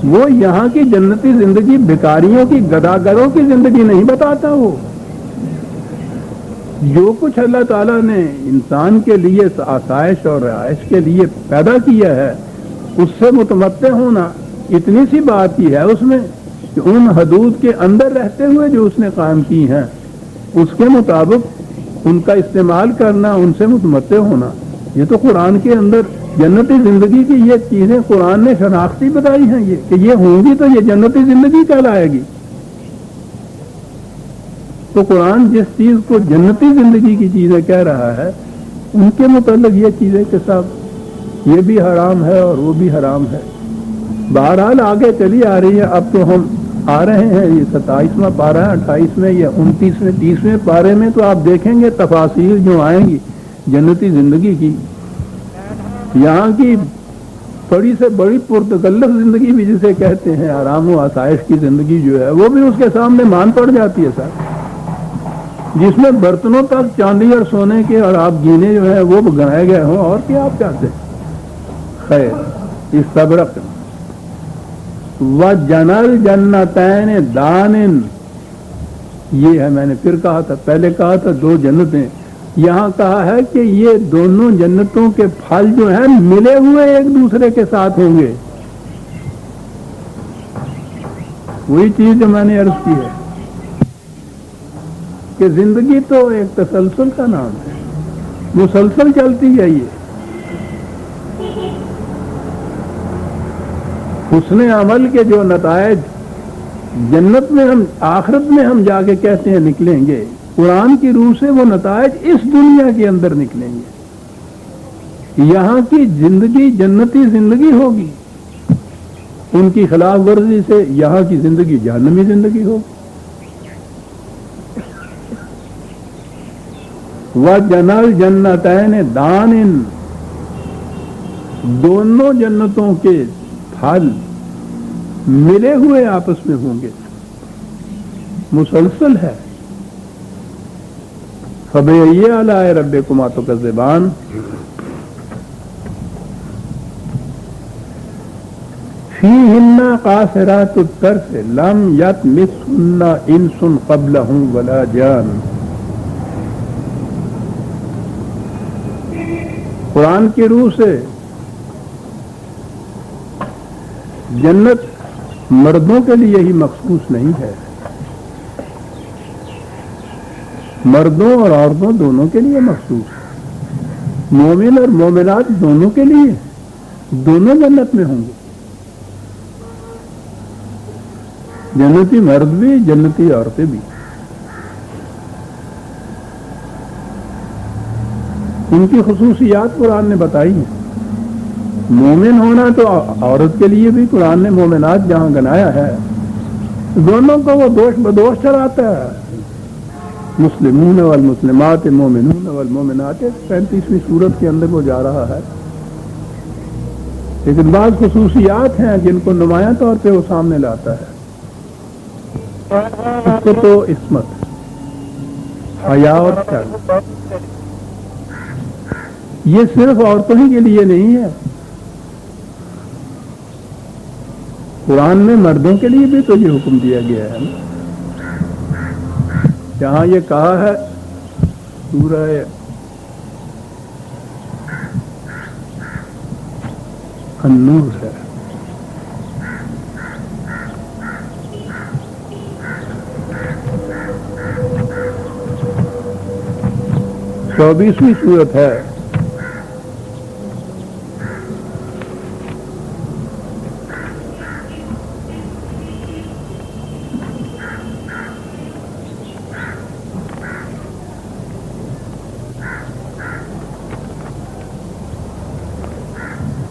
وہ یہاں کی جنتی زندگی بھکاریوں کی گداگروں کی زندگی نہیں بتاتا. وہ جو کچھ اللہ تعالیٰ نے انسان کے لیے آسائش اور رہائش کے لیے پیدا کیا ہے اس سے متمتع ہونا اتنی سی بات ہی ہے اس میں کہ ان حدود کے اندر رہتے ہوئے جو اس نے قائم کی ہیں اس کے مطابق ان کا استعمال کرنا, ان سے متمتع ہونا. یہ تو قرآن کے اندر جنتی زندگی کی یہ چیزیں قرآن نے شناختی بتائی ہیں یہ کہ یہ ہوں گی تو یہ جنتی زندگی کہلائے گی. تو قرآن جس چیز کو جنتی زندگی کی چیزیں کہہ رہا ہے ان کے متعلق یہ چیزیں کہ صاحب یہ بھی حرام ہے اور وہ بھی حرام ہے. بہرحال آگے چلی آ رہی ہے. اب تو ہم آ رہے ہیں یہ 27واں پارہ ہے, 28ویں یا 29ویں 30ویں پارے میں تو آپ دیکھیں گے تفاصیل جو آئیں گی جنتی زندگی کی. یہاں کی بڑی سے بڑی پرتکلف زندگی بھی جسے کہتے ہیں آرام و آسائش کی زندگی جو ہے وہ بھی اس کے سامنے مان پڑ جاتی ہے سر, جس میں برتنوں تک چاندی اور سونے کے اور آپ گینے جو ہیں وہ گنائے گئے ہوں. اور کیا آپ چاہتے ہیں؟ خیر استبرق وجنل جنتین دان, یہ ہے میں نے پھر کہا تھا, پہلے کہا تھا دو جنتیں, یہاں کہا ہے کہ یہ دونوں جنتوں کے پھل جو ہیں ملے ہوئے ایک دوسرے کے ساتھ ہوں گے. وہی چیز جو میں نے عرض کی ہے کہ زندگی تو ایک تسلسل کا نام ہے, مسلسل چلتی ہے. یہ حسن عمل کے جو نتائج جنت میں ہم آخرت میں ہم جا کے کہتے ہیں نکلیں گے, قرآن کی روح سے وہ نتائج اس دنیا کے اندر نکلیں گے. یہاں کی زندگی جنتی زندگی ہوگی, ان کی خلاف ورزی سے یہاں کی زندگی جہنمی زندگی ہوگی. وَجَنَلْ جَنَّتَيْنِ دَانٍ, دونوں جنتوں کے پھل ملے ہوئے آپس میں ہوں گے, مسلسل ہے. فَبِأَيِّ آلَاءِ رَبِّكُمَا تُكَذِّبَانِ, فِيهِنَّ قَاصِرَاتُ الطَّرْفِ لَمْ يَطْمِثْهُنَّ إِنسٌ قَبْلَهُمْ وَلَا جَانٌ. قرآن کی روح سے جنت مردوں کے لیے ہی مخصوص نہیں ہے, مردوں اور عورتوں دونوں کے لیے مخصوص ہے. مومن اور مومنات دونوں کے لیے, دونوں جنت میں ہوں گے. جنتی مرد بھی جنتی عورتیں بھی. ان کی خصوصیات قرآن نے بتائی ہیں. مومن ہونا تو عورت کے لیے بھی قرآن نے مومنات جہاں گنایا ہے دونوں کو وہ دوش بدوش ٹھہراتا ہے. مسلمون والمسلمات مومنون والمومنات 35ویں سورت کے اندر وہ جا رہا ہے. لیکن بعض خصوصیات ہیں جن کو نمایاں طور پہ وہ سامنے لاتا ہے. اس کو تو عصمت, حیا اور شرم, یہ صرف عورتوں ہی کے لیے نہیں ہے, قرآن میں مردوں کے لیے بھی تو یہ حکم دیا گیا ہے. جہاں یہ کہا ہے سورہ النور ہے, چوبیسویں سورت ہے,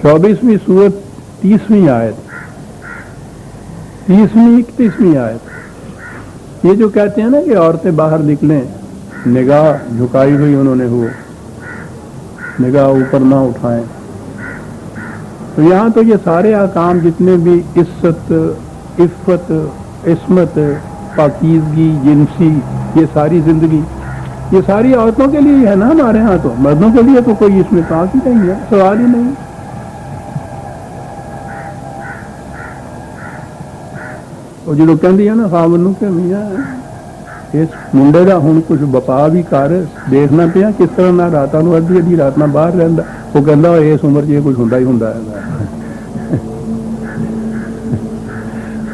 چوبیسویں سورت 30ویں آیت, 30ویں 31ویں آیت. یہ جو کہتے ہیں نا کہ عورتیں باہر نکلیں نگاہ جھکائی ہوئی انہوں نے ہو, نگاہ اوپر نہ اٹھائیں, تو یہاں تو یہ سارے احکام جتنے بھی عزت, عفت, عصمت, پاکیزگی, جنسی, یہ ساری زندگی یہ ساری عورتوں کے لیے ہے نا. ہمارے ہاں تو مردوں کے لیے تو کوئی اس میں بات ہی نہیں ہے, سوال ہی نہیں. ਉਹ ਜਦੋਂ ਕਹਿੰਦੀ ਹੈ ਨਾ ਖਾਵਨ ਨੂੰ ਕਿ ਮੀਆਂ ਇਸ ਮੁੰਡੇ ਦਾ ਹੁਣ ਕੁਝ ਵਪਾ ਵੀ ਕਰ, ਦੇਖਣਾ ਪਿਆ ਕਿਸ ਤਰ੍ਹਾਂ ਨਾਲ ਰਾਤਾਂ ਨੂੰ ਅੱਧੀ ਅੱਧੀ ਰਾਤ ਨਾਲ ਬਾਹਰ ਰਹਿੰਦਾ। ਉਹ ਕਹਿੰਦਾ ਇਸ ਉਮਰ 'ਚ ਇਹ ਕੁਝ ਹੁੰਦਾ ਹੀ ਹੁੰਦਾ ਹੈਗਾ,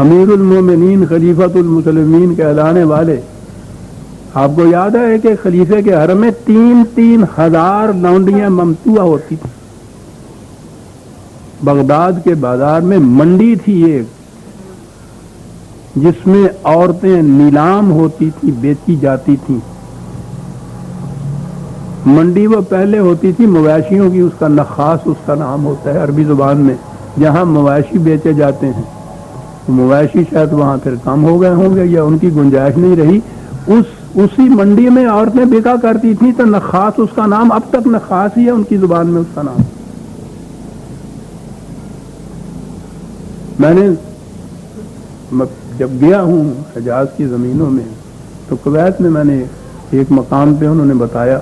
امیر المومنین خلیفۃ المسلمین کہلانے والے، آپ کو یاد ہے کہ خلیفے کے حرم میں 3,000 لونڈیاں ممتوع ہوتی تھیں. بغداد کے بازار میں منڈی تھی ایک، جس میں عورتیں نیلام ہوتی تھیں، بیچی جاتی تھیں. منڈی وہ پہلے ہوتی تھی مویشیوں کی، اس کا نخاس اس کا نام ہوتا ہے عربی زبان میں، جہاں مویشی بیچے جاتے ہیں. مویشی شاید وہاں پھر کم ہو گئے ہوں گے یا ان کی گنجائش نہیں رہی. اسی منڈی میں عورتیں بکا کرتی تھیں، تو نخاس اس کا نام، اب تک نخاس ہی ہے ان کی زبان میں اس کا نام. میں نے جب گیا ہوں حجاز کی زمینوں میں، تو کویت میں نے ایک مقام پہ انہوں نے بتایا،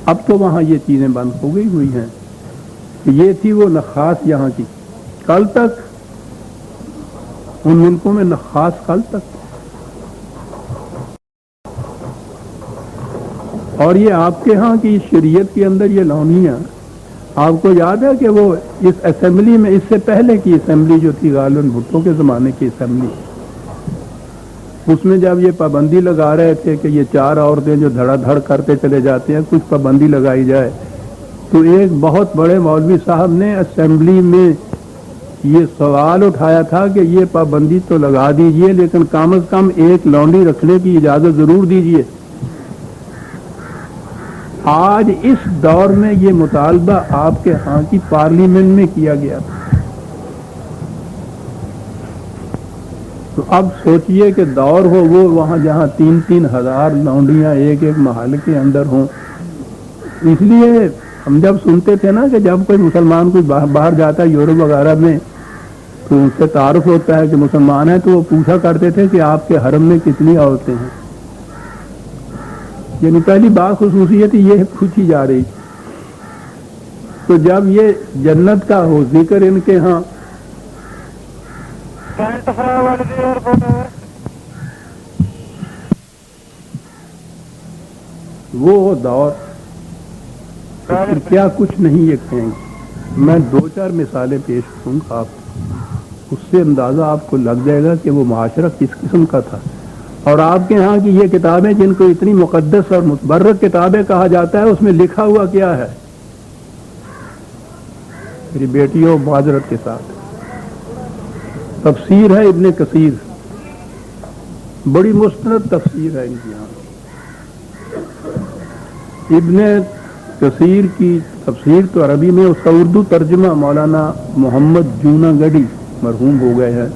اب تو وہاں یہ چیزیں بند ہو گئی ہوئی ہیں. یہ تھی وہ نخاس یہاں کی، کل تک ان ملکوں میں نخاس کل تک. اور یہ آپ کے ہاں کی شریعت کے اندر یہ لونیاں، آپ کو یاد ہے کہ وہ اس اسمبلی میں، اس سے پہلے کی اسمبلی جو تھی غالباً بھٹو کے زمانے کی اسمبلی، اس میں جب یہ پابندی لگا رہے تھے کہ یہ 4 عورتیں جو دھڑا دھڑ کرتے چلے جاتے ہیں کچھ پابندی لگائی جائے، تو ایک بہت بڑے مولوی صاحب نے اسمبلی میں یہ سوال اٹھایا تھا کہ یہ پابندی تو لگا دیجئے، لیکن کم از کم ایک لونڈی رکھنے کی اجازت ضرور دیجئے. آج اس دور میں یہ مطالبہ آپ کے ہاں کی پارلیمنٹ میں کیا گیا تھا. تو اب سوچئے کہ دور ہو وہ وہاں جہاں 3,000 لونڈیاں ایک محل کے اندر ہوں. اس لیے ہم جب سنتے تھے نا کہ جب کوئی مسلمان کوئی باہر جاتا ہے یورپ وغیرہ میں، تو ان سے تعارف ہوتا ہے کہ مسلمان ہیں، تو وہ پوچھا کرتے تھے کہ آپ کے حرم میں کتنی عورتیں ہیں. یعنی پہلی بات خصوصیت یہ پوچھی جا رہی. تو جب یہ جنت کا ہو ذکر ان کے ہاں، وہ دور کیا کچھ نہیں یہ کہیں گے. میں 2-4 مثالیں پیش کروں گا آپ کو، اس سے اندازہ آپ کو لگ جائے گا کہ وہ معاشرہ کس قسم کا تھا. اور آپ کے ہاں کی یہ کتابیں جن کو اتنی مقدس اور متبرک کتابیں کہا جاتا ہے، اس میں لکھا ہوا کیا ہے؟ میری بیٹیوں معذرت کے ساتھ، تفسیر ہے ابن کثیر، بڑی مستند تفسیر ہے ان کی یہاں. ابن کثیر کی تفسیر تو عربی میں، اس کا اردو ترجمہ مولانا محمد جونا گڑھی مرحوم ہو گئے ہیں،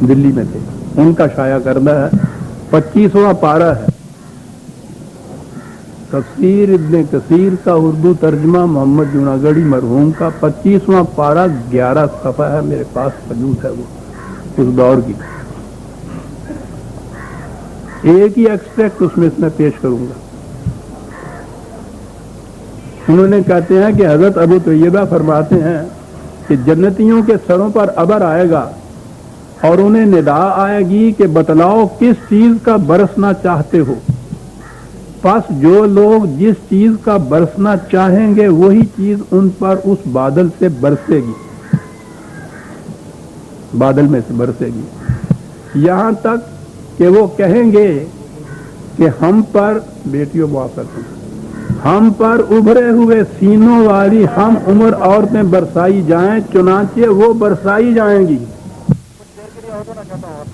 دلی میں تھے، ان کا شائع کردہ ہے. 25واں پارہ ہے تفسیر ابن کثیر کا، اردو ترجمہ محمد جونا گڑھی مرحوم کا. 25واں پارہ 11 صفحہ ہے، میرے پاس موجود ہے وہ اس دور کی. ایک ہی ایکسٹریکٹ اس میں پیش کروں گا. انہوں نے کہتے ہیں کہ حضرت ابو طیبہ فرماتے ہیں کہ جنتیوں کے سروں پر ابر آئے گا اور انہیں ندا آئے گی کہ بتلاؤ کس چیز کا برسنا چاہتے ہو. پس جو لوگ جس چیز کا برسنا چاہیں گے وہی چیز ان پر اس بادل سے برسے گی، بادل میں سے برسے گی، یہاں تک کہ وہ کہیں گے کہ ہم پر، بیٹیوں موافق ہیں، ہم پر ابھرے ہوئے سینوں والی ہم عمر عورتیں برسائی جائیں، چنانچہ وہ برسائی جائیں گی.